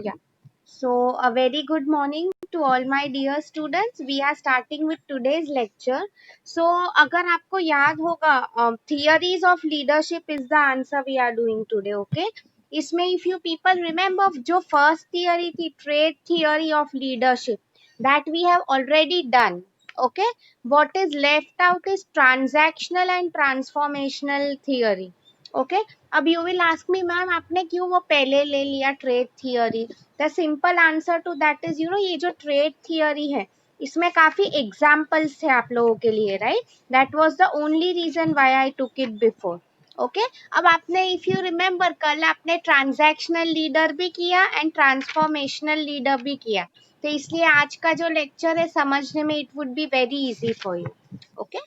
Yeah. So, a very good morning to all my dear students. We are starting with today's lecture. So, अगर आपको याद होगा, theories of leadership is the answer we are doing today. Okay. इसमें if you people remember जो first theory थी trade theory of leadership that we have already done. Okay. What is left out is transactional and transformational theory. Okay अब you will ask me ma'am आपने क्यों वो पहले ले लिया trade theory the simple answer to that is ये जो trade theory है इसमें काफी एग्जाम्पल्स थे आप लोगों के लिए right that was the only reason why I took it before okay अब आपने इफ यू रिमेम्बर कल आपने ट्रांजैक्शनल लीडर भी किया एंड ट्रांसफॉर्मेशनल लीडर भी किया तो इसलिए आज का जो लेक्चर है समझने में it would be very easy for you okay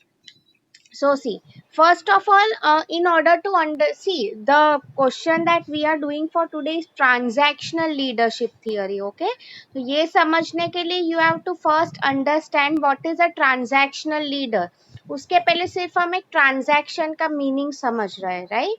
So see, first of all, in order to see the question that we are doing for today is transactional leadership theory. Okay, तो ये समझने के लिए you have to first understand what is a transactional leader. उसके पहले सिर्फ हम एक transaction का meaning समझ रहे हैं, right?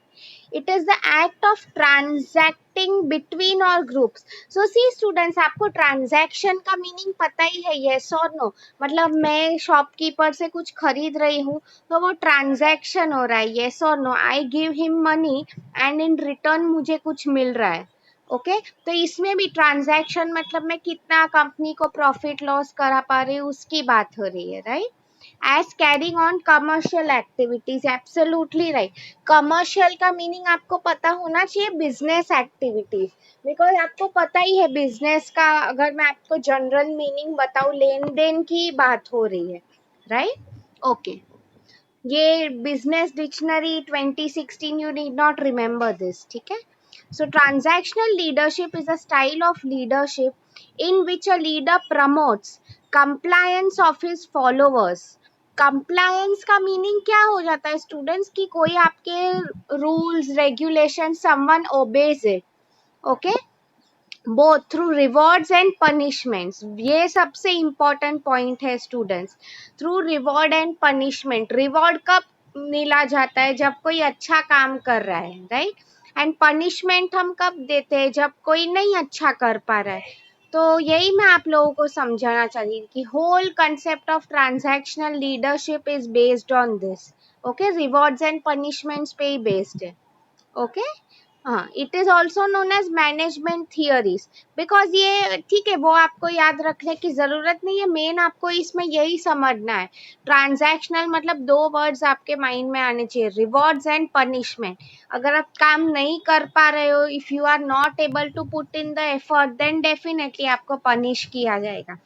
It is the act of transacting between all groups. So see students, आपको transaction का meaning पता ही है yes or no. मतलब मैं शॉपकीपर से कुछ खरीद रही हूँ तो वो ट्रांजैक्शन हो रहा है yes or no. I give him money and in return मुझे कुछ मिल रहा है ओके तो इसमें भी ट्रांजैक्शन मतलब मैं कितना कंपनी को प्रॉफिट लॉस करा पा रही हूँ उसकी बात हो रही है right as carrying on commercial activities absolutely right commercial का मीनिंग आपको पता होना चाहिए बिजनेस एक्टिविटीज बिकॉज आपको पता ही है बिजनेस का अगर मैं आपको जनरल मीनिंग बताऊं लेन देन की बात हो रही है राइट ओके ये business dictionary 2016 you need not remember this ठीक है so transactional leadership is a style of leadership in which a leader promotes compliance of his followers compliance का मीनिंग क्या हो जाता है स्टूडेंट्स की कोई आपके rules regulation someone obeys it okay both through rewards and punishments ये सबसे इम्पोर्टेंट पॉइंट है students through reward and punishment reward कब मिला जाता है जब कोई अच्छा काम कर रहा है राइट एंड पनिशमेंट हम कब देते हैं जब कोई नहीं अच्छा कर पा रहा है तो यही मैं आप लोगों को समझाना चाहती हूँ कि whole concept of transactional leadership is based on this okay rewards and punishments पे ही बेस्ड है ओके हाँ it is also known as management theories because ये ठीक है वो आपको याद रखने की जरूरत नहीं है मेन आपको इसमें यही समझना है ट्रांजैक्शनल मतलब दो वर्ड्स आपके माइंड में आने चाहिए रिवॉर्ड्स एंड पनिशमेंट अगर आप काम नहीं कर पा रहे हो if you are not able to put in the effort then definitely आपको पनिश किया जाएगा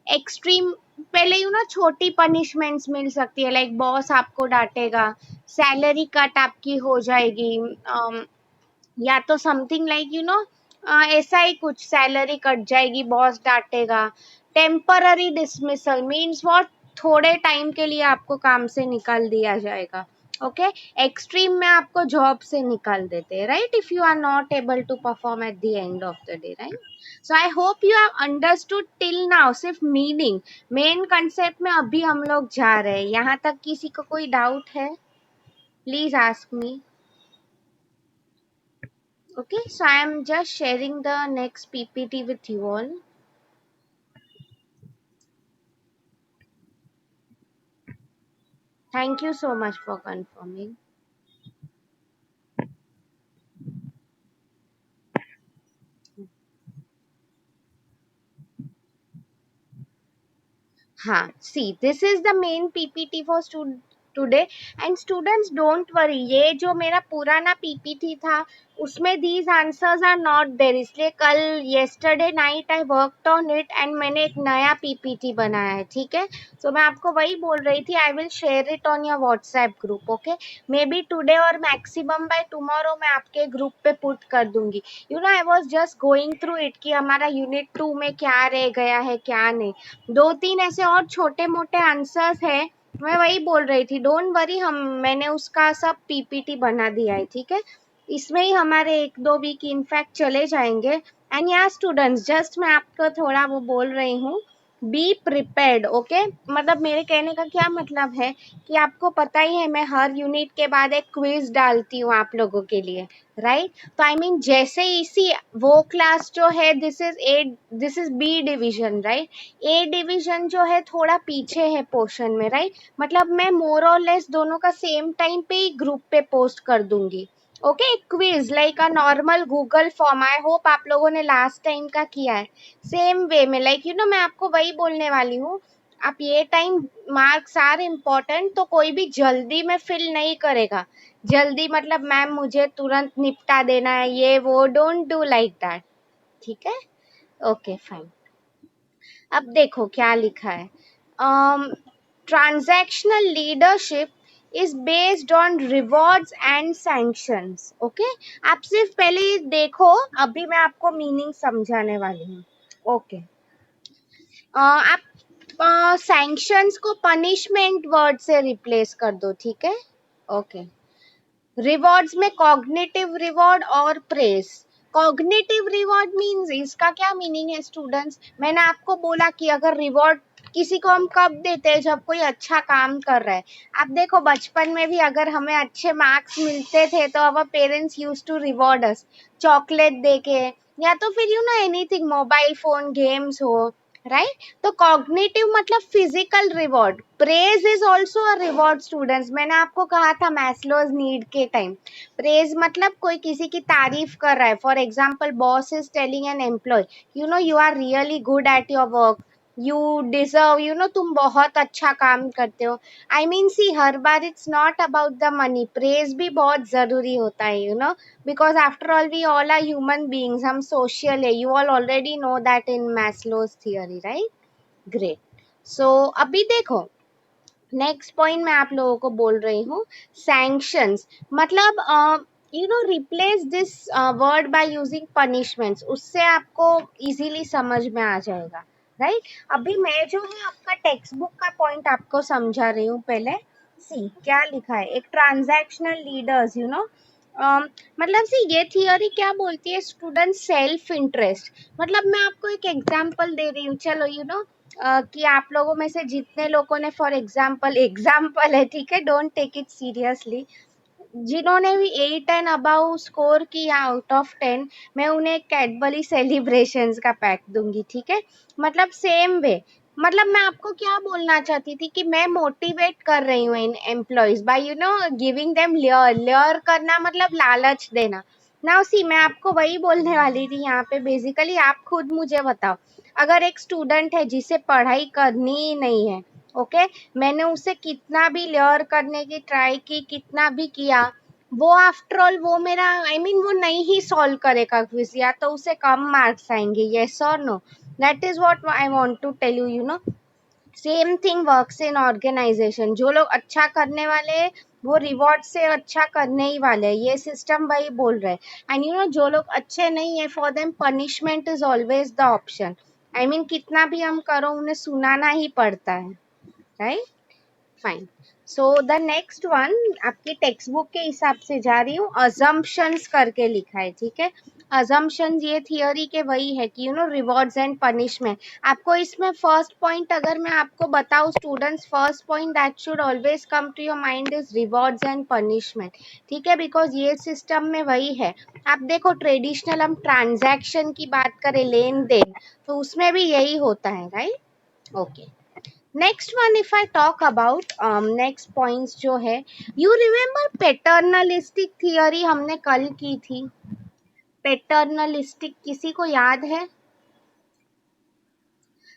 एक्सट्रीम पहले ना छोटी पनिशमेंट्स मिल सकती है लाइक बॉस आपको डांटेगा सैलरी कट आपकी हो जाएगी या तो समथिंग लाइक ऐसा ही कुछ सैलरी कट जाएगी बॉस डांटेगा टेम्पररी डिसमिसल मीन्स व्हाट थोड़े टाइम के लिए आपको काम से निकाल दिया जाएगा ओके एक्सट्रीम में आपको जॉब से निकाल देते हैं right if you are not able to perform at the end of the day right so I hope you have understood till now सिर्फ मीनिंग मेन कंसेप्ट में अभी हम लोग जा रहे हैं यहाँ तक किसी को कोई डाउट है please ask me Okay, so I am just sharing the next PPT with you all. Thank you so much for confirming. हाँ, see, this is the main PPT for today and students don't worry ये जो मेरा पुराना PPT था उसमें these answers are not there इसलिए कल yesterday night I worked on it and मैंने एक नया PPT बनाया है ठीक है so मैं आपको वही बोल रही थी I will share it on your WhatsApp group okay maybe today or maximum by tomorrow मैं आपके ग्रुप पे पुट कर दूंगी you know I was just going through it कि हमारा यूनिट 2 में क्या रह गया है क्या नहीं दो तीन ऐसे और छोटे मोटे आंसर्स है मैं वही बोल रही थी डोंट वरी हम मैंने उसका सब पीपीटी बना दिया है ठीक है इसमें ही हमारे एक दो वीक इनफैक्ट चले जाएंगे एंड या स्टूडेंट्स जस्ट मैं आपको थोड़ा वो बोल रही हूँ बी प्रिपेयर्ड। ओके, मतलब मेरे कहने का क्या मतलब है कि आपको पता ही है मैं हर यूनिट के बाद एक क्विज डालती हूँ आप लोगों के लिए, राइट? तो आई मीन जैसे इसी वो क्लास जो है this is B division, right? A division जो है थोड़ा पीछे है पोर्शन में, राइट? मतलब मैं मोर और लेस दोनों का सेम टाइम पे ही ग्रुप पे पोस्ट कर दूंगी। Okay, quiz like a normal Google form, I hope आप लोगों ने लास्ट टाइम का किया है सेम वे में। लाइक मैं आपको वही बोलने वाली हूँ, आप ये टाइम, मार्क्स आर इम्पोर्टेंट, तो कोई भी जल्दी में फिल नहीं करेगा। जल्दी मतलब मैम मुझे तुरंत निपटा देना है ये वो, डोंट डू लाइक दैट, ठीक है? Okay fine. अब देखो क्या लिखा है, transactional leadership is based on rewards and sanctions. Okay, आप सिर्फ पहले ये देखो, अभी मैं आपको मीनिंग समझाने वाली हूँ। ओके, आप सैंक्शंस को पनिशमेंट वर्ड से रिप्लेस कर दो, ठीक है? ओके, रिवॉर्ड्स में कॉग्निटिव रिवॉर्ड और प्रेस। कॉग्निटिव रिवॉर्ड मींस, इसका क्या मीनिंग है स्टूडेंट्स? मैंने आपको बोला कि अगर रिवॉर्ड किसी को हम कब देते हैं, जब कोई अच्छा काम कर रहा है। आप देखो बचपन में भी अगर हमें अच्छे मार्क्स मिलते थे तो our parents use to reward us, chocolate देके, या तो फिर एनीथिंग, मोबाइल फोन, गेम्स हो, राइट? तो कॉग्निटिव मतलब physical reward. Praise is also a reward students, मैंने आपको कहा था मैस्लोज नीड के टाइम। प्रेज मतलब कोई किसी की तारीफ कर रहा है, for example boss is telling an employee you are really good at your work, you deserve, तुम बहुत अच्छा काम करते हो। आई मीन सी, हर बार it's not about the money, praise भी बहुत जरूरी होता है, because after all we all are human beings, हम social है, you all already know that in Maslow's theory, right? Great. So अभी देखो नेक्स्ट पॉइंट मैं आप लोगों को बोल रही हूँ, सैंक्शंस मतलब replace this word by using punishments, उससे आपको इजीली समझ में आ जाएगा, राइट? अभी मैं जो है आपका टेक्स्ट बुक का पॉइंट आपको समझा रही हूँ। पहले सी क्या लिखा है, एक ट्रांजैक्शनल लीडर्स मतलब सी ये थियोरी क्या बोलती है स्टूडेंट, सेल्फ इंटरेस्ट। मतलब मैं आपको एक एग्जांपल दे रही हूँ, चलो कि आप लोगों में से जितने लोगों ने, फॉर एग्जाम्पल एग्जाम्पल है, ठीक है, डोंट टेक इट सीरियसली, जिन्होंने भी 8 एंड अबाउ स्कोर किया आउट ऑफ 10, मैं उन्हें कैडबरी सेलिब्रेशंस का पैक दूंगी, ठीक है? मतलब सेम वे, मतलब मैं आपको क्या बोलना चाहती थी कि मैं मोटिवेट कर रही हूँ इन employees by giving them layer, layer करना मतलब लालच देना। नाउ सी, मैं आपको वही बोलने वाली थी यहाँ पे, बेसिकली आप खुद मुझे बताओ, अगर एक स्टूडेंट है जिसे पढ़ाई करनी ही नहीं है, ओके, मैंने उसे कितना भी लेयर करने की ट्राई की, कितना भी किया, वो आफ्टर ऑल वो मेरा वो नहीं ही सॉल्व करेगा क्विज, या तो उसे कम मार्क्स आएंगे, यस और no? That is what I want to tell you, same thing works in organisation. जो लोग अच्छा करने वाले हैं वो रिवॉर्ड से अच्छा करने ही वाले हैं, ये सिस्टम वही बोल रहे हैं। एंड जो लोग अच्छे नहीं है, for them punishment is always the option. कितना भी हम करो उन्हें सुनाना ही पड़ता है, right? Fine. So the next one, आपकी टेक्स्ट बुक के हिसाब से जा रही हूँ, अजम्पशंस करके लिखा है, ठीक है? अजम्पशंस ये थियोरी के वही है कि रिवॉर्ड्स एंड पनिशमेंट। आपको इसमें फर्स्ट पॉइंट अगर मैं आपको बताऊं students, first point that should always come to your mind is rewards and punishment, ठीक है? बिकॉज ये सिस्टम में वही है। आप देखो ट्रेडिशनल हम ट्रांजैक्शन की बात करें, लेन देन, तो उसमें भी यही होता है, right? Okay, next one if I talk about next points जो है, यू रिमेम्बर पैटर्नलिस्टिक थियरी हमने कल की थी, पैटर्नलिस्टिक किसी को याद है?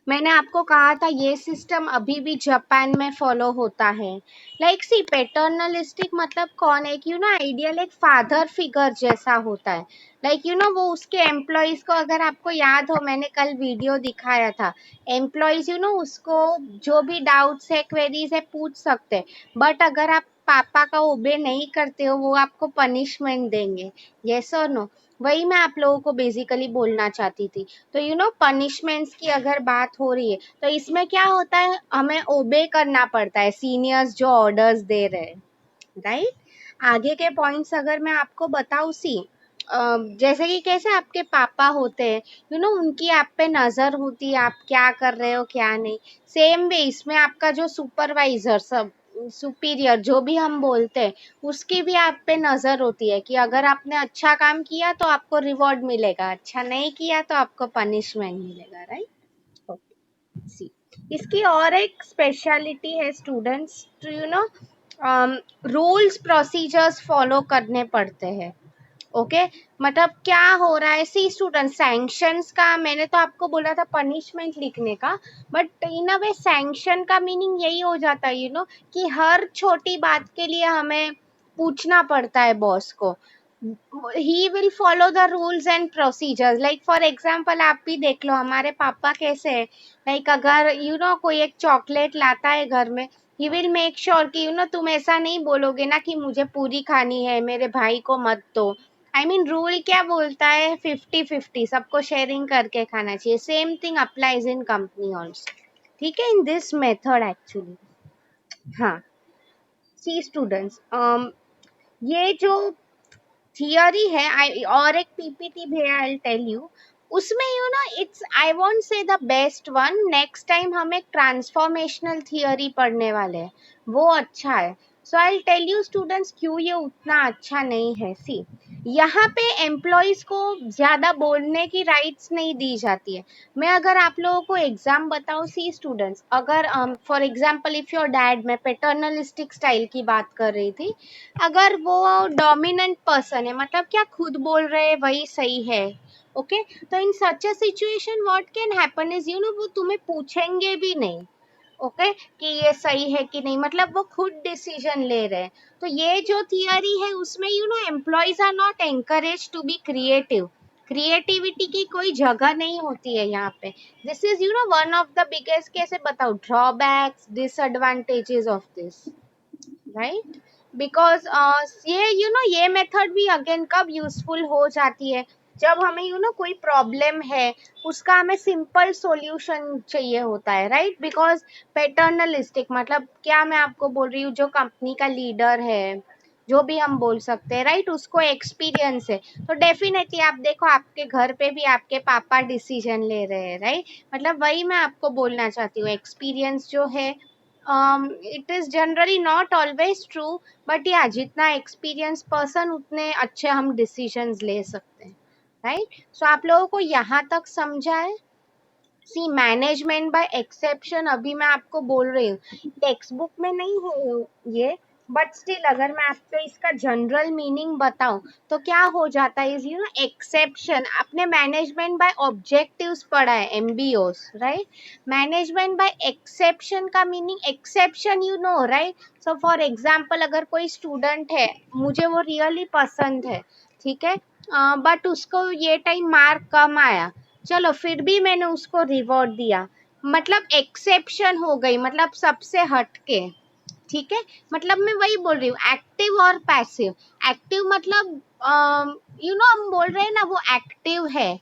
मैंने आपको कहा था ये सिस्टम अभी भी जापान में फॉलो होता है। लाइक सी, पैटर्नलिस्टिक मतलब कौन है कि आइडियल एक फादर फिगर जैसा होता है। लाइक वो उसके एम्प्लॉयज को, अगर आपको याद हो मैंने कल वीडियो दिखाया था, एम्प्लॉयज उसको जो भी डाउट्स है, क्वेरीज है, पूछ सकते हैं, बट अगर आप पापा का ओबे नहीं करते हो वो आपको पनिशमेंट देंगे, यस और नो? वही मैं आप लोगों को बेसिकली बोलना चाहती थी। तो पनिशमेंट्स की अगर बात हो रही है तो इसमें क्या होता है, हमें ओबे करना पड़ता है सीनियर्स जो ऑर्डर्स दे रहे हैं, राइट? आगे के पॉइंट्स अगर मैं आपको बताऊं सी, जैसे कि कैसे आपके पापा होते हैं, उनकी आप पे नजर होती है, आप क्या कर रहे हो क्या नहीं। सेम वे इसमें आपका जो सुपरवाइजर, सब सुपीरियर जो भी हम बोलते हैं, उसकी भी आप पे नजर होती है कि अगर आपने अच्छा काम किया तो आपको रिवॉर्ड मिलेगा, अच्छा नहीं किया तो आपको पनिशमेंट मिलेगा, राइट। सी, इसकी और एक स्पेशलिटी है students, two rules procedures follow करने पड़ते हैं। ओके, मतलब क्या हो रहा है, सी स्टूडेंट, सैंक्शंस का मैंने तो आपको बोला था पनिशमेंट लिखने का, but in a way sanction का मीनिंग यही हो जाता है कि हर छोटी बात के लिए हमें पूछना पड़ता है बॉस को। He will follow the rules and procedures, like for example आप भी देख लो हमारे पापा कैसे है। लाइक अगर कोई एक चॉकलेट लाता है घर में, ही विल मेक श्योर कि तुम ऐसा नहीं बोलोगे ना कि मुझे पूरी खानी है, मेरे भाई को मत दो। आई मीन रूल क्या बोलता है, 50-50 सबको शेयरिंग करके खाना चाहिए। सेम थिंग अप्लाइज इन कंपनी ऑल्सो, ठीक है, इन दिस मेथड एक्चुअली। हाँ, सी स्टूडेंट्स, ये जो थियरी है, आई और एक पीपीटी भी है, आई टेल यू। उसमें it's, I won't say the best one, next time हम एक ट्रांसफॉर्मेशनल थियरी पढ़ने वाले हैं, वो अच्छा है। So I tell you students क्यों ये उतना अच्छा नहीं है। सी, यहाँ पे एम्प्लॉयज को ज्यादा बोलने की राइट्स नहीं दी जाती है। मैं अगर आप लोगों को एग्जाम बताऊं, सी स्टूडेंट्स, अगर for example if your dad, मैं पेटर्नलिस्टिक स्टाइल की बात कर रही थी, अगर वो डोमिनेंट पर्सन है, मतलब क्या खुद बोल रहे हैं वही सही है। ओके, तो in such a situation what can happen is, वो तुम्हें पूछेंगे भी नहीं। ओके, कि ये सही है कि नहीं, मतलब वो खुद डिसीजन ले रहे हैं। तो ये जो थियरी है उसमें employees are not encourage to be creative. Creativity की कोई जगह नहीं होती है यहाँ पे। This is one of the biggest, कैसे बताओ, drawbacks disadvantages of this, right. Because ये ये मेथड भी अगेन कब यूजफुल हो जाती है, जब हमें कोई प्रॉब्लम है, उसका हमें सिंपल सॉल्यूशन चाहिए होता है, राइट। बिकॉज पैटर्नलिस्टिक मतलब क्या, मैं आपको बोल रही हूँ, जो कंपनी का लीडर है, जो भी हम बोल सकते हैं, राइट, उसको एक्सपीरियंस है। तो डेफिनेटली आप देखो, आपके घर पे भी आपके पापा डिसीजन ले रहे हैं, राइट। मतलब वही मैं आपको बोलना चाहती हूँ, एक्सपीरियंस जो है, it is generally not always true, but या जितना एक्सपीरियंस पर्सन उतने अच्छे हम डिसीजंस ले सकते हैं, राइट। सो आप लोगों को यहाँ तक समझा है। सी, मैनेजमेंट बाय एक्सेप्शन अभी मैं आपको बोल रही हूँ, टेक्स्ट बुक में नहीं है ये, बट स्टिल अगर मैं आपको इसका जनरल मीनिंग बताऊं, तो क्या हो जाता है, इज एक्सेप्शन, आपने मैनेजमेंट बाय ऑब्जेक्टिव्स पढ़ा है, एमबीओस, राइट। मैनेजमेंट बाय एक्सेप्शन का meaning, exception right. So for example अगर कोई स्टूडेंट है, मुझे वो रियली पसंद है, ठीक है, बट उसको ये टाइम मार्क कम आया, चलो फिर भी मैंने उसको रिवॉर्ड दिया, मतलब एक्सेप्शन हो गई, मतलब सबसे हटके, ठीक है। मतलब मैं वही बोल रही हूँ, एक्टिव और पैसिव। एक्टिव मतलब हम बोल रहे हैं ना, वो एक्टिव है।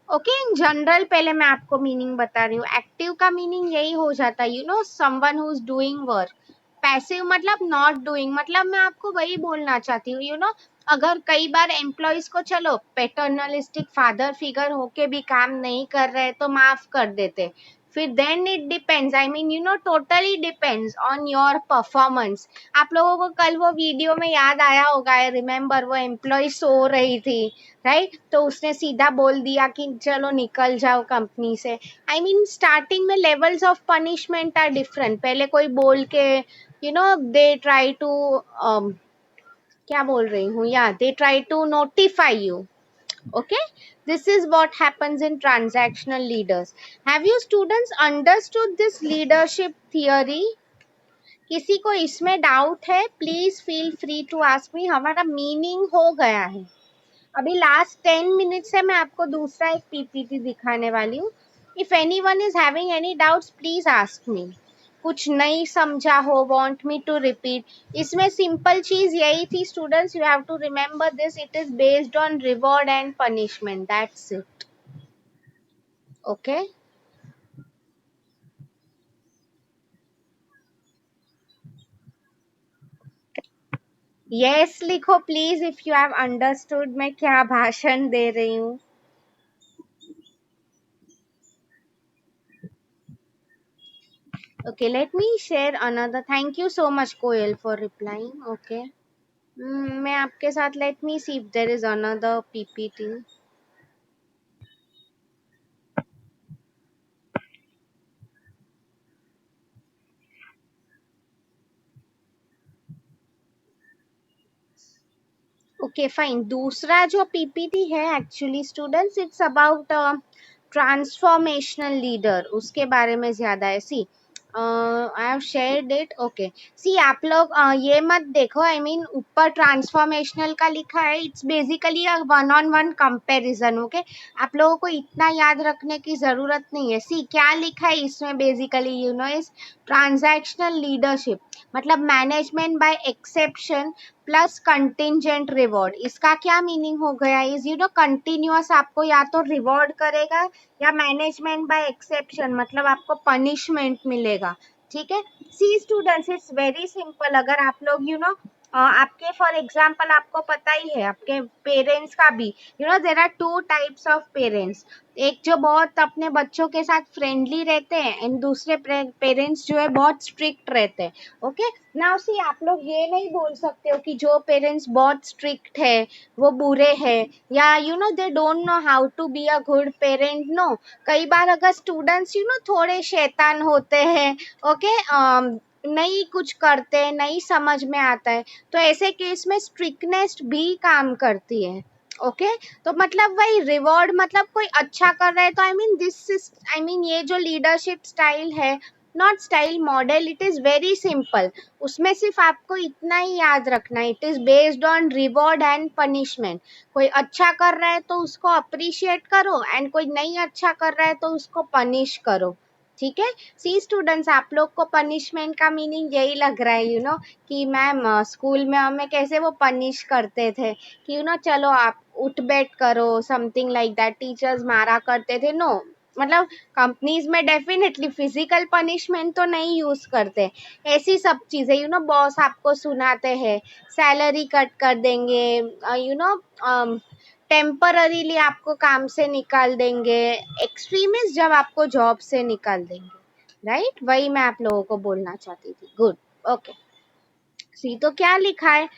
ओके, इन जनरल पहले मैं आपको मीनिंग बता रही हूँ। एक्टिव का मीनिंग यही हो जाता है, someone who is doing work. Passive मतलब नॉट डूइंग, मतलब मैं आपको वही बोलना चाहती हूँ, अगर कई बार एम्प्लॉयज को, चलो पैटर्नलिस्टिक फादर फिगर होके भी काम नहीं कर रहे तो माफ कर देते, फिर then it depends, I mean totally depends on your performance. आप लोगों को कल वो वीडियो में याद आया होगा, आई रिमेम्बर, वो एम्प्लॉय सो रही थी, राइट, तो उसने सीधा बोल दिया कि चलो निकल जाओ कंपनी से। आई मीन स्टार्टिंग में levels of punishment are different, पहले कोई बोल के दे ट्राई टू, क्या बोल रही हूँ, या they try to notify you. Okay, this is what happens in transactional leaders. Have you students understood this leadership theory? किसी को इसमें डाउट है, please feel free to ask me, हमारा मीनिंग हो गया है। अभी लास्ट 10 मिनट से मैं आपको दूसरा एक पीपीटी दिखाने वाली हूँ। If any one is having any doubts please ask me. कुछ नहीं समझा हो, वांट मी टू रिपीट, इसमें सिंपल चीज यही थी students, you have to remember this, it is based on reward and punishment, that's it. Okay, yes लिखो please if you have understood मैं क्या भाषण दे रही हूँ. Okay, let me share another. Thank you so much, Koel, for replying. Okay. मैं आपके साथ let me see if there is another PPT. Okay fine. दूसरा जो पीपीटी है actually students it's about transformational leader, उसके बारे में ज्यादा है. See I have shared it. Okay see आप लोग ये मत देखो. आई मीन ऊपर ट्रांसफॉर्मेशनल का लिखा है. It's basically a one on one comparison. Okay आप लोगों को इतना याद रखने की जरूरत नहीं है. सी क्या लिखा है इसमें basically you know is transactional leadership, मतलब management by exception plus contingent reward. इसका क्या मीनिंग हो गया इज यू नो कंटिन्यूअस आपको या तो रिवॉर्ड करेगा या मैनेजमेंट बाय एक्सेप्शन मतलब आपको पनिशमेंट मिलेगा. ठीक है. See students it's very simple. अगर आप लोग यू नो आपके फॉर एग्जाम्पल आपको पता ही है आपके पेरेंट्स का भी you know there are two types of parents. एक जो बहुत अपने बच्चों के साथ फ्रेंडली रहते हैं एंड दूसरे पेरेंट्स जो है बहुत स्ट्रिक्ट रहते हैं. ओके नाउ सी आप लोग ये नहीं बोल सकते हो कि जो पेरेंट्स बहुत स्ट्रिक्ट है वो बुरे हैं या you know they don't know how to be a good parent. No, कई बार अगर स्टूडेंट्स यू नो थोड़े शैतान होते हैं, ओके नहीं कुछ करते, नहीं समझ में आता है, तो ऐसे केस में स्ट्रिक्टनेस भी काम करती है. ओके तो मतलब वही रिवॉर्ड मतलब कोई अच्छा कर रहा है तो I mean this I mean ये जो लीडरशिप स्टाइल है, not style model, it is very simple. उसमें सिर्फ आपको इतना ही याद रखना है. It is based on reward and punishment. कोई अच्छा कर रहा है तो उसको अप्रिशिएट करो एंड कोई नहीं अच्छा कर रहा है तो उसको पनिश करो. ठीक है. सी स्टूडेंट्स आप लोग को पनिशमेंट का मीनिंग यही लग रहा है यू नो कि मैम स्कूल में हमें कैसे वो पनिश करते थे कि यू नो चलो आप उठ बैठ करो समथिंग लाइक दैट. टीचर्स मारा करते थे. नो, मतलब कंपनीज में डेफिनेटली फिजिकल पनिशमेंट तो नहीं यूज करते. ऐसी सब चीजें यू नो बॉस आपको सुनाते हैं, सैलरी कट कर देंगे, यू नो टेम्पररीली आपको काम से निकाल देंगे, एक्सट्रीमिस्ट जब आपको जॉब से निकाल देंगे. राइट वही मैं आप लोगों को बोलना चाहती थी. गुड. ओके सी तो क्या लिखा है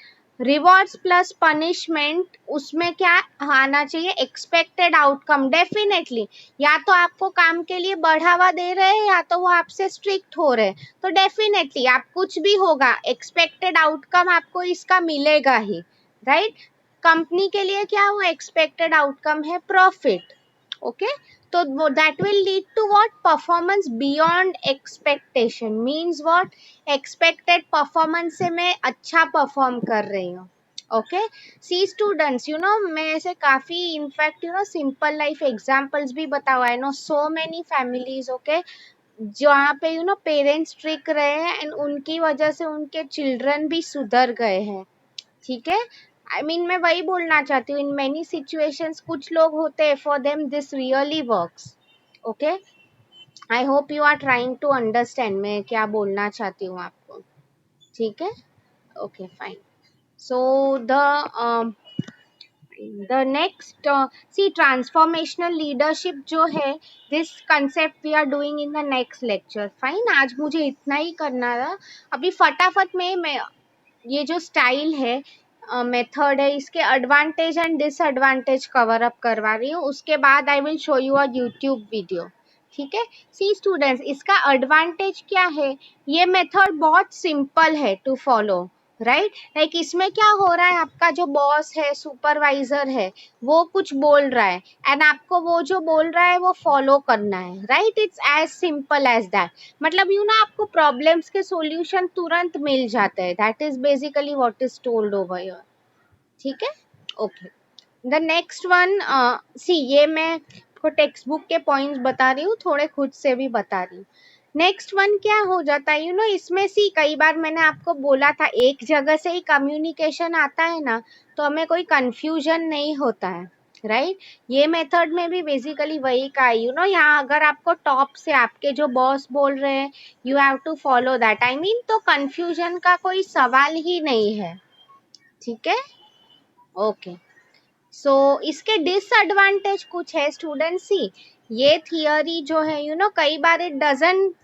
रिवॉर्ड्स प्लस पनिशमेंट, उसमें क्या आना चाहिए एक्सपेक्टेड आउटकम. डेफिनेटली या तो आपको काम के लिए बढ़ावा दे रहे हैं या तो वो आपसे स्ट्रिक्ट हो रहे हैं, तो डेफिनेटली आप कुछ भी होगा एक्सपेक्टेड आउटकम आपको इसका मिलेगा ही. राइट. कंपनी के लिए क्या वो एक्सपेक्टेड आउटकम है प्रॉफिट. ओके तो that will lead to what performance beyond expectation. Means what expected performance से मैं अच्छा परफॉर्म कर रही हूँ. Okay see students you know मैं ऐसे काफी in fact you know simple life examples भी बताओ. I know so many families okay जहाँ पे यू नो पेरेंट्स स्ट्रिक्ट रहे हैं एंड उनकी वजह से उनके चिल्ड्रन भी सुधर गए हैं. ठीक है. आई मीन मैं वही बोलना चाहती हूँ इन मेनी सिचुएशंस कुछ लोग होते हैं for them this really works. Okay I hope you are trying to understand मैं क्या बोलना चाहती हूँ आपको. ठीक है. Okay fine. So the next see transformational leadership जो है this concept we are doing in the next lecture. Fine आज मुझे इतना ही करना था. अभी फटाफट में मैं ये जो स्टाइल है मेथड है इसके advantage and disadvantage cover up करवा रही हूँ. उसके बाद I will show you a YouTube video. ठीक है. सी स्टूडेंट्स इसका एडवांटेज क्या है, ये मेथड बहुत सिंपल है टू फॉलो. राइट लाइक इसमें क्या हो रहा है आपका जो बॉस है सुपरवाइजर है वो कुछ बोल रहा है एंड आपको वो जो बोल रहा है वो फॉलो करना है. Right it's as simple as that. मतलब यू ना आपको प्रॉब्लम्स के सॉल्यूशन तुरंत मिल जाते हैं. That is basically what is told over here. ठीक है. Okay the next one see ये मैं आपको टेक्स्ट बुक के पॉइंट्स बता रही हूँ, थोड़े खुद से भी बता रही हूँ. नेक्स्ट वन क्या हो जाता है यू नो इसमें सी कई बार मैंने आपको बोला था एक जगह से ही कम्युनिकेशन आता है ना तो हमें कोई कंफ्यूजन नहीं होता है. राइट ये मेथड में भी बेसिकली वही का है यू नो यहाँ अगर आपको टॉप से आपके जो बॉस बोल रहे हैं you have to follow that. I mean तो कंफ्यूजन का कोई सवाल ही नहीं है. ठीक है, ओके। सो इसके डिसएडवांटेज कुछ है स्टूडेंट, सी ये थियरी जो है कई बार इट डजंट,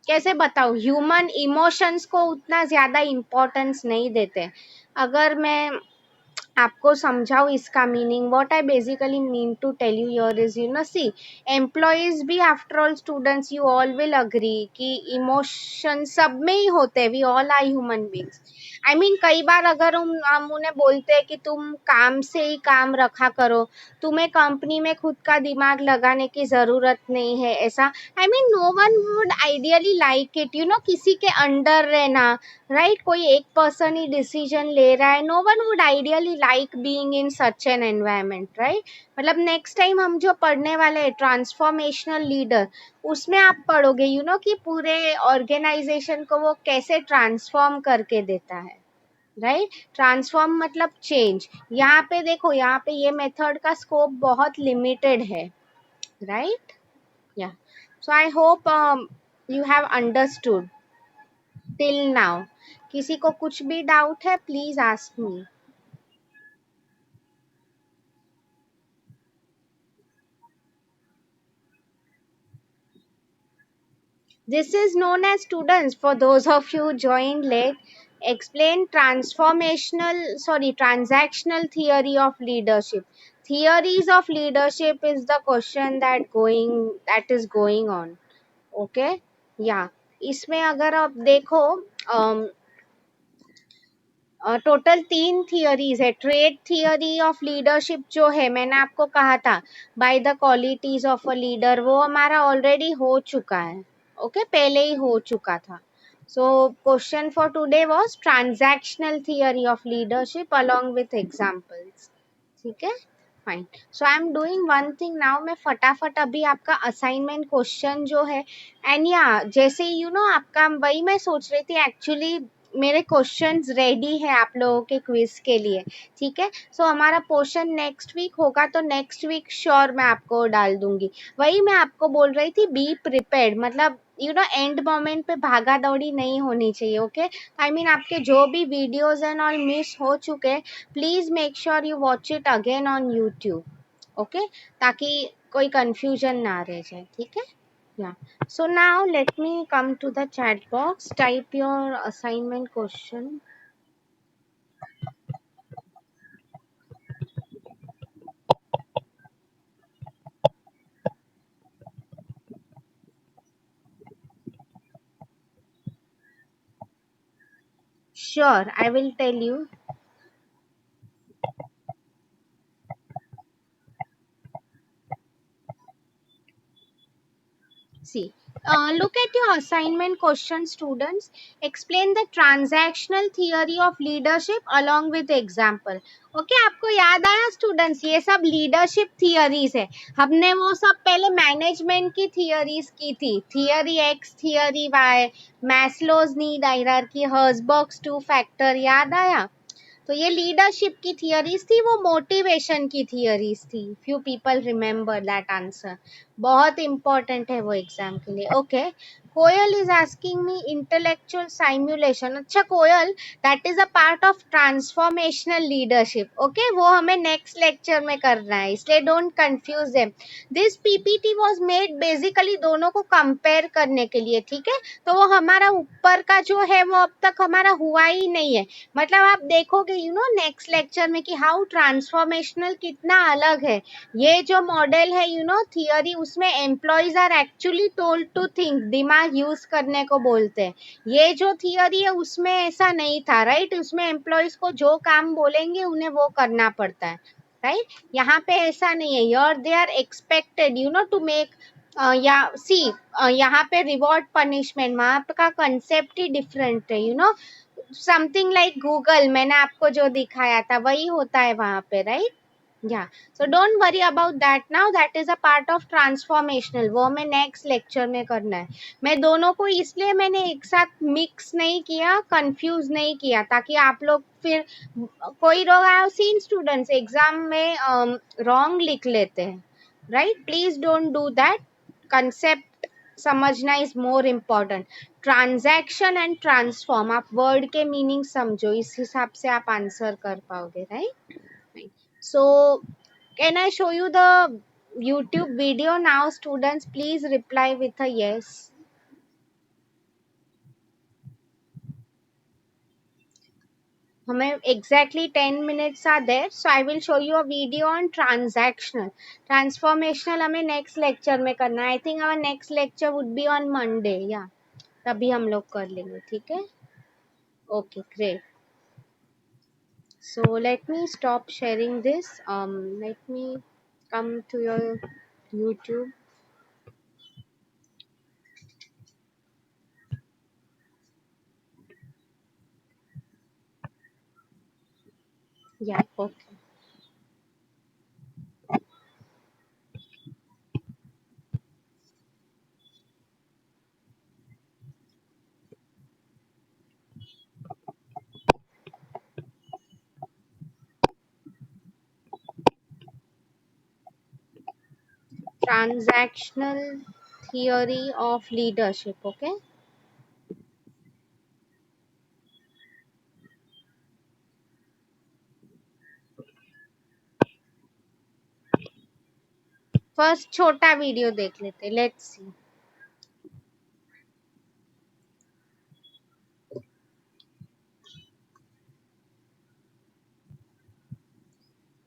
कैसे बताऊं, ह्यूमन इमोशंस को उतना ज्यादा इम्पोर्टेंस नहीं देते। अगर मैं आपको समझाऊं इसका meaning, what I basically mean to tell you here is, see employees भी after all students, you all will agree कि इमोशन सब में ही होते हैं, we all are human beings. I mean कई बार अगर हम उन्हें बोलते हैं कि तुम काम से ही काम रखा करो, तुम्हें कंपनी में खुद का दिमाग लगाने की जरूरत नहीं है, ऐसा, I mean no one would ideally like it, किसी के अंडर रहना, राइट, कोई एक पर्सन ही डिसीजन ले रहा है, no one would ideally like being in such an environment, right. मतलब नेक्स्ट टाइम हम जो पढ़ने वाले हैं ट्रांसफॉर्मेशनल लीडर, उसमें आप पढ़ोगे कि पूरे ऑर्गेनाइजेशन को वो कैसे ट्रांसफॉर्म करके देता है, राइट। ट्रांसफॉर्म मतलब चेंज। यहाँ पे देखो, यहाँ पे ये मेथड का स्कोप बहुत लिमिटेड है, राइट। या so I hope you have understood till now. किसी को कुछ भी डाउट है, please ask me. This is known as, students, for those of you who joined late, explain transactional theory of leadership. Theories of leadership is the question that is going on. Okay? Yeah. इसमें अगर आप देखो, total 3 theories है। Trade theory of leadership जो है, मैंने आपको कहा था by the qualities of a leader, वो हमारा ऑलरेडी हो चुका है, ओके, पहले ही हो चुका था। So question for today was transactional theory of leadership along with examples, ठीक है, fine. So I am doing one thing now, मैं फटाफट अभी आपका असाइनमेंट क्वेश्चन जो है, एंड या जैसे आपका, वही मैं सोच रही थी एक्चुअली, मेरे क्वेश्चंस रेडी है आप लोगों के क्विज के लिए, ठीक है। सो हमारा पोर्शन नेक्स्ट वीक होगा, तो नेक्स्ट वीक श्योर मैं आपको डाल दूंगी। वही मैं आपको बोल रही थी, बी प्रिपेयर्ड, मतलब एंड मोमेंट पे भागा दौड़ी नहीं होनी चाहिए, ओके। आई मीन आपके जो भी वीडियोज एंड ऑल मिस हो चुके, please make sure you watch it again on YouTube, okay, ताकि कोई कंफ्यूजन ना रह जाए, ठीक है। Yeah. So now let me come to the chat box. Type your assignment question. Sure, I will tell you. See, look at your assignment question, students. Explain the transactional theory of leadership along with example. Okay, आपको याद आया students, ये सब leadership theories है। हमने वो सब पहले मैनेजमेंट की थियरीज की थी, theory X, theory Y, Maslow's need hierarchy, Herzberg's two factor, याद आया। तो ये लीडरशिप की थियरीज थी, वो मोटिवेशन की थियरीज थी। Few people remember that answer, बहुत इंपॉर्टेंट है वो एग्जाम के लिए, okay. Koyal is asking me intellectual simulation, अच्छा Koyal, that is a part of transformational leadership, okay, वो हमें नेक्स्ट लेक्चर में करना है, इसलिए don't confuse them. This PPT was made basically दोनों को कंपेयर करने के लिए, ठीक है। तो वो हमारा ऊपर का जो है वो अब तक हमारा हुआ ही नहीं है, मतलब आप देखोगे नेक्स्ट लेक्चर में कि हाउ ट्रांसफॉर्मेशनल कितना अलग है। ये जो मॉडल है थियरी, उसमें employees are actually told to think, दिमाग यूज करने को बोलते हैं। ये जो थियरी है उसमें ऐसा नहीं था, राइट। उसमें एम्प्लॉयज को जो काम बोलेंगे उन्हें वो करना पड़ता है, राइट। यहाँ पे ऐसा नहीं है, your they are expected to make, या सी, यहाँ पे रिवॉर्ड पनिशमेंट, वहाँ का कंसेप्ट ही डिफरेंट है, समथिंग लाइक गूगल, मैंने आपको जो दिखाया था वही होता है वहां पे, राइट। या so don't worry about that now, that is a part of transformational, वो हमें नेक्स्ट लेक्चर में करना है। मैं दोनों को इसलिए मैंने एक साथ मिक्स नहीं किया, कंफ्यूज नहीं किया, ताकि आप लोग फिर, कोई लोग I have seen students exam में रॉन्ग लिख लेते हैं, right. Please don't do that, concept समझना is more important. Transaction and transform, आप वर्ड के मीनिंग समझो, इस हिसाब से आप आंसर कर पाओगे, right? So can I show you the YouTube video now students? Please reply with a yes. हमें exactly 10 minutes are there, so I will show you a video on transactional. Transformational हमें next lecture में करना है. I think our next lecture would be on Monday. Yeah, तभी हम लोग कर लेंगे, ठीक है? Okay, great. So let me stop sharing this. Let me come to your YouTube. Yeah, okay. Transactional theory of leadership. Okay. First छोटा video देख लेते. Let's see.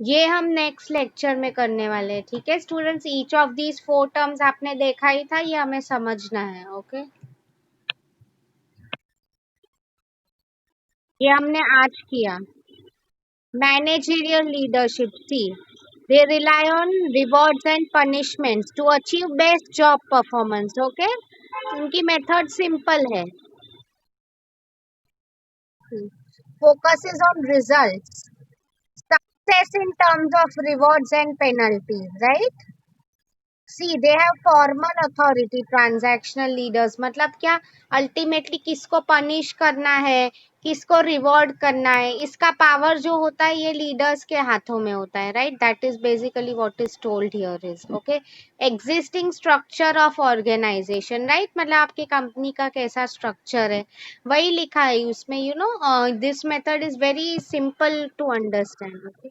ये हम नेक्स्ट लेक्चर में करने वाले हैं, ठीक है students? Each of these 4 terms आपने देखा ही था, ये हमें समझना है. ओके, ये हमने आज किया. Managerial leadership, see they rely on rewards and punishments to achieve best job performance. Okay, उनकी मेथड सिंपल है. Focuses on results, success in terms of rewards and penalties, right? See they have formal authority. Transactional leaders मतलब क्या? Ultimately किसको punish करना है, किसको reward करना है, इसका पावर जो होता है ये लीडर्स के हाथों में होता है, right? That is basically what is told here is. Okay, existing structure of organisation, right? मतलब आपकी कंपनी का कैसा स्ट्रक्चर है वही लिखा है उसमें. You know, this method is very simple to understand. Okay,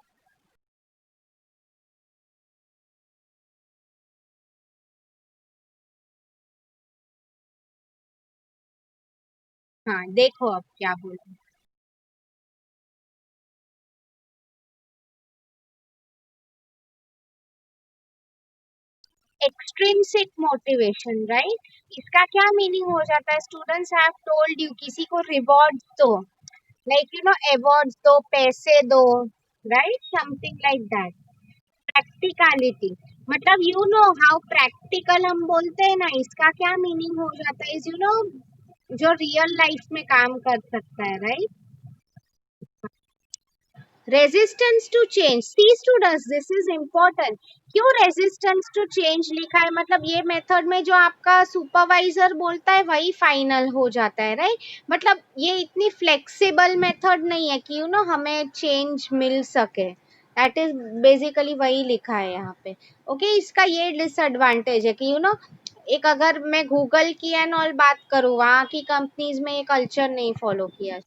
हाँ देखो अब क्या बोल. Extrinsic motivation, right? इसका क्या मीनिंग हो जाता है? स्टूडेंट्स हैव टोल्ड यू, किसी को रिवॉर्ड्स दो, लाइक यू नो अवार्ड्स दो, पैसे दो, right? Something like that. Practicality मतलब यू नो हाउ प्रैक्टिकल हम बोलते हैं ना, इसका क्या मीनिंग हो जाता है? इज यू नो जो रियल लाइफ में काम कर सकता है, right? Resistance to change, see students this is important. क्यों रेजिस्टेंस टू चेंज लिखा है? मतलब ये मेथड में जो आपका सुपरवाइजर बोलता है वही फाइनल हो जाता है, राइट? मतलब ये इतनी फ्लेक्सिबल मेथड नहीं है कि यू नो हमें चेंज मिल सके. दैट इज बेसिकली वही लिखा है यहाँ पे. ओके, इसका ये डिसएडवांटेज है कि यू नो एक अगर मैं गूगल की एंड ऑल बात करूँ, वहाँ की कंपनीज में ये कल्चर नहीं फॉलो किया.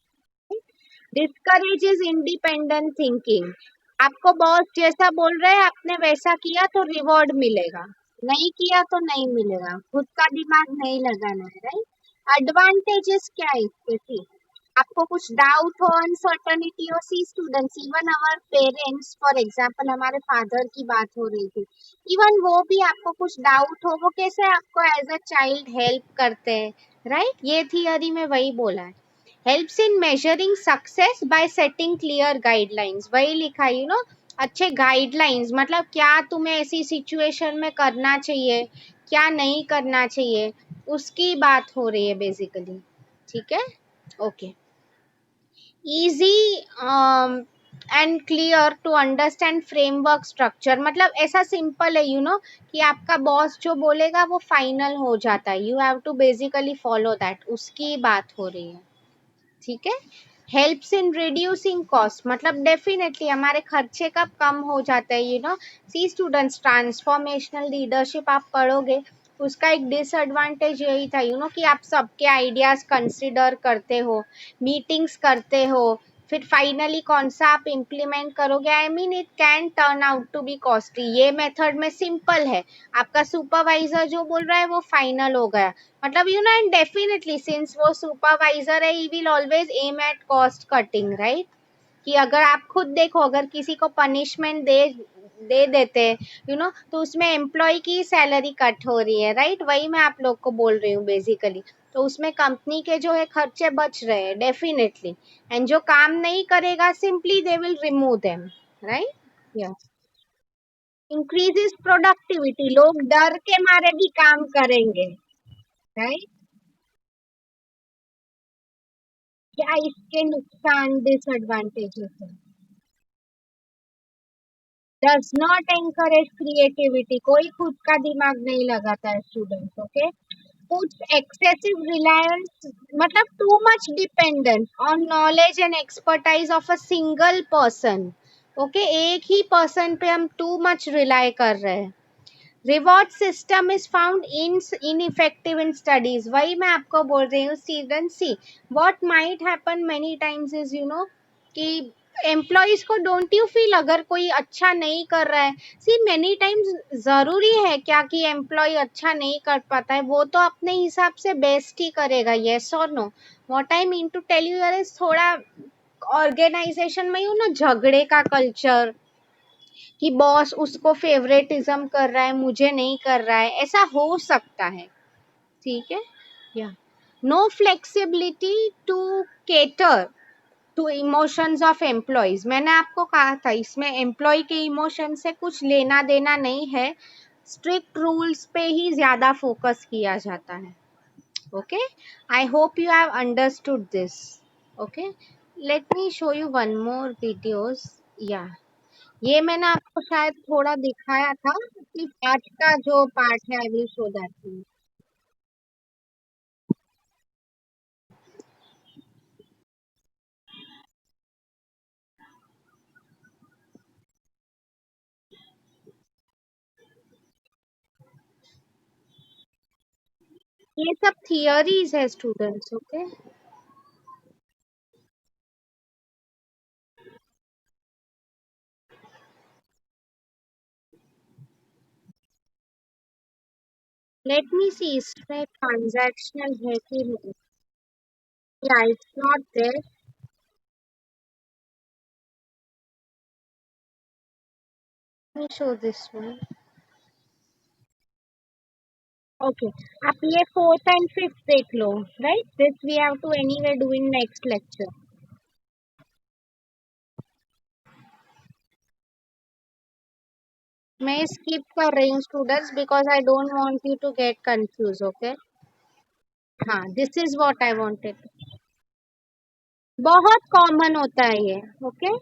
Discourages independent thinking. आपको बॉस जैसा बोल रहे हैं, आपने वैसा किया तो रिवॉर्ड मिलेगा, नहीं किया तो नहीं मिलेगा. खुद का दिमाग नहीं लगाना है, राइट? एडवांटेजेस क्या है इसके? थी आपको कुछ डाउट हो, अनसर्टनिटी हो, see students even our parents, for example हमारे फादर की बात हो रही थी, इवन वो भी आपको कुछ डाउट हो, वो कैसे आपको एज अ चाइल्ड हेल्प करते हैं, राइट? ये थियरी में वही बोला है. Helps in measuring success by setting clear guidelines, वही लिखा है यू नो. अच्छे गाइडलाइंस मतलब क्या तुम्हें ऐसी सिचुएशन में करना चाहिए, क्या नहीं करना चाहिए, उसकी बात हो रही है बेसिकली, ठीक है? Okay, easy and clear to understand framework structure, मतलब ऐसा सिंपल है यू नो कि आपका बॉस जो बोलेगा वो फाइनल हो जाता है, you have to basically follow that, उसकी बात हो रही है, ठीक है? हेल्प्स इन रिड्यूसिंग कॉस्ट मतलब डेफिनेटली हमारे खर्चे कब कम हो जाते हैं, you know. See students, transformational leadership आप पढ़ोगे उसका एक डिसएडवांटेज यही था कि आप सबके आइडियाज कंसिडर करते हो, मीटिंग्स करते हो, फिर फाइनली कौन सा आप इम्प्लीमेंट करोगे। I mean it can turn out to be costly. ये मेथड में सिंपल है, आपका सुपरवाइजर जो बोल रहा है वो फाइनल हो गया, मतलब एंड डेफिनेटली सिंस वो सुपरवाइजर है, he will always aim at cost cutting, right. कि अगर आप खुद देखो, अगर किसी को पनिशमेंट दे देते हैं तो उसमें एम्प्लॉय की सैलरी कट हो रही है, राइट। वही मैं आप लोग को बोल रही हूँ बेसिकली। तो उसमें कंपनी के जो है खर्चे बच रहे हैं डेफिनेटली। एंड जो काम नहीं करेगा simply they will remove them, right. Yes, increases productivity, लोग डर के मारे भी काम करेंगे, राइट। क्या इसके नुकसान डिसएडवांटेजेस है? डज नॉट एनकरेज क्रिएटिविटी, कोई खुद का दिमाग नहीं लगाता है students, okay. Puts excessive reliance, मतलब too much dependence on knowledge and expertise of a single person, okay. एक ही पर्सन पे हम टू मच रिलाई कर रहे हैं। Reward system is found ineffective in studies, वही मैं आपको बोल रही हूँ student. See what might happen many times is कि एम्प्लॉयज को, डोंट यू फील, अगर कोई अच्छा नहीं कर रहा है, सी मेनी टाइम्स जरूरी है क्या कि एम्प्लॉय अच्छा नहीं कर पाता है, वो तो अपने हिसाब से बेस्ट ही करेगा, यस और no. What I mean to tell you is, थोड़ा ऑर्गेनाइजेशन में ना झगड़े का कल्चर, कि बॉस उसको फेवरेटिज्म कर रहा है, मुझे नहीं कर रहा है, ऐसा हो सकता है, ठीक है। या no flexibility to cater to emotions of employees, मैंने आपको कहा था इसमें एम्प्लॉय के इमोशन से कुछ लेना देना नहीं है, स्ट्रिक्ट रूल्स पे ही ज्यादा फोकस किया जाता है, okay. I hope you have understood this, okay. Let me show you one more videos. या ये मैंने आपको शायद थोड़ा दिखाया था कि आज का जो पार्ट है, आई विल शो दैट। ये सब थियरीज है students, okay. Let me see इसमें ट्रांजैक्शनल है कि नहीं। या it's not there, me show this one, okay. आप ये फोर्थ एंड फिफ्थ देख लो, right. This we have to anyway do in next lecture. मैं स्किप कर रही हूँ students, because I don't want you to get confuse, okay. हाँ, this is what I wanted. बहुत कॉमन होता है ये, ओके।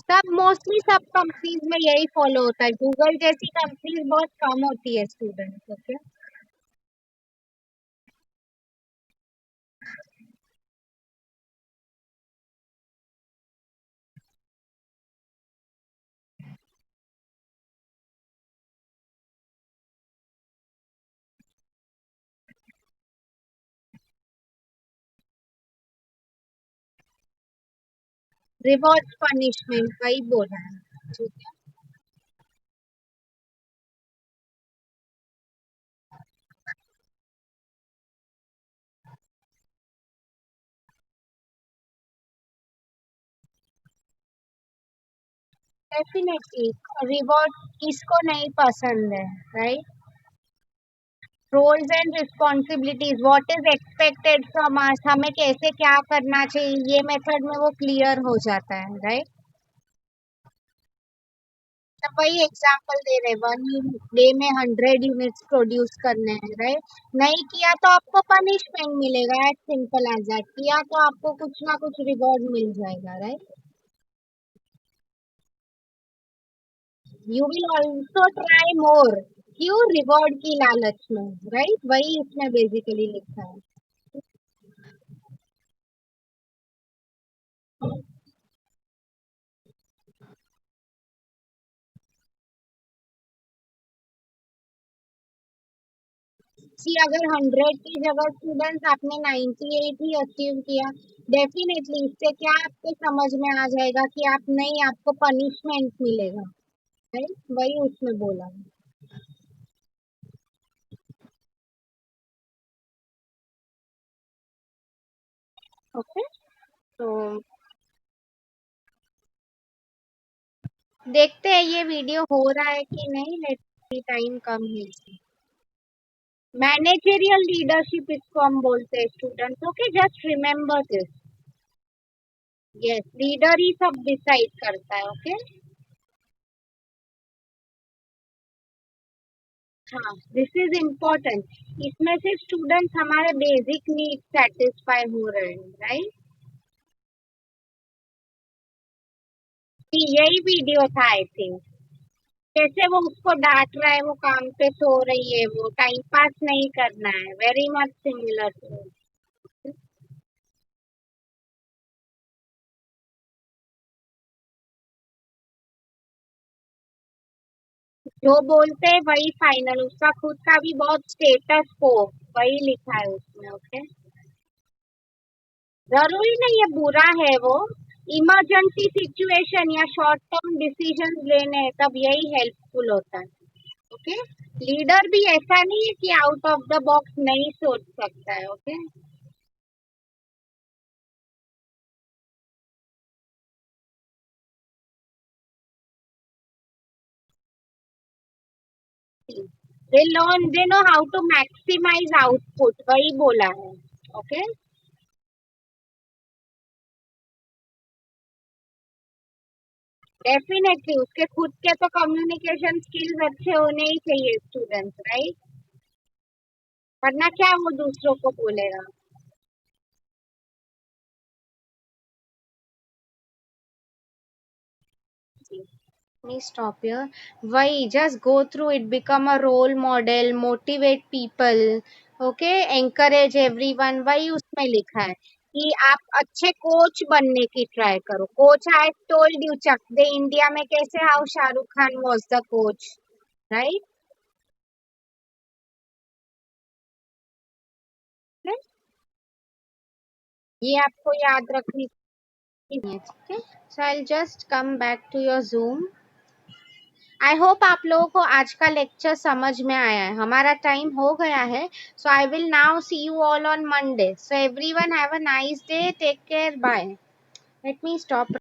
सब मोस्टली सब कंपनीज में यही फॉलो होता है, गूगल जैसी कंपनीज बहुत कम होती है स्टूडेंट्स, ओके। रिवॉर्ड पनिशमेंट वही बोल रहा है, ठीक है। डेफिनेटली रिवॉर्ड किसको नहीं पसंद है, right. Roles and responsibilities, what is expected from us, हमें कैसे क्या करना चाहिए, ये मेथड में वो क्लियर हो जाता है, राइट। तो वही एग्जांपल दे रहे, वन डे में 100 यूनिट्स प्रोड्यूस करने हैं, राइट। नहीं किया तो आपको पनिशमेंट मिलेगा, एज सिंपल एज दैट। किया तो आपको कुछ ना कुछ रिवॉर्ड मिल जाएगा, right. You will also try मोर, क्यों, रिवॉर्ड की लालच में, राइट। वही इसमें बेसिकली लिखा है। कि अगर 100 की जगह स्टूडेंट्स आपने 98 ही अचीव किया, डेफिनेटली इससे क्या आपको समझ में आ जाएगा कि आप नहीं, आपको पनिशमेंट मिलेगा, राइट? वही उसमें बोला। ओके, तो देखते हैं ये वीडियो हो रहा है कि नहीं। लेट टाइम कम है। मैनेजरियल लीडरशिप इसको हम बोलते हैं students. Okay, just remember this. Yes, leader ही सब डिसाइड करता है। ओके, हाँ, दिस इज इम्पोर्टेंट। इसमें से स्टूडेंट्स हमारे बेसिक नीड सेटिस्फाई हो रहे हैं, राइट? यही वीडियो था आई थिंक। कैसे वो उसको डांट रहा है, वो काम पे सो रही है, वो टाइम पास नहीं करना है, वेरी मच सिमिलर टू। जो बोलते हैं वही फाइनल, उसका खुद का भी बहुत स्टेटस को वही लिखा है उसमें। ओके, जरूरी नहीं है बुरा है वो। इमरजेंसी सिचुएशन या शॉर्ट टर्म डिसीजन लेने हैं, तब यही हेल्पफुल होता है। ओके, लीडर भी ऐसा नहीं है कि आउट ऑफ द बॉक्स नहीं सोच सकता है। Okay, they know how to maximise output, वही बोला है। ओके, डेफिनेटली उसके खुद के तो कम्युनिकेशन स्किल्स अच्छे होने ही चाहिए स्टूडेंट्स, राइट? वरना क्या वो दूसरों को बोलेगा। Me stop here. Why? Just go through it. Become a role model. Motivate people. Okay? Encourage everyone. वही उसमें लिखा है कि आप अच्छे कोच बनने की ट्राई करो। Coach, I told you, Chak De India में कैसे how Shahrukh Khan was the coach, right? ये आपको याद रखनी चाहिए। ठीक है, so I just come back to your zoom. I hope आप लोगों को आज का लेक्चर समझ में आया है। हमारा टाइम हो गया है, so I will now see you all on Monday. So everyone have a nice day, take care, bye. Let me stop.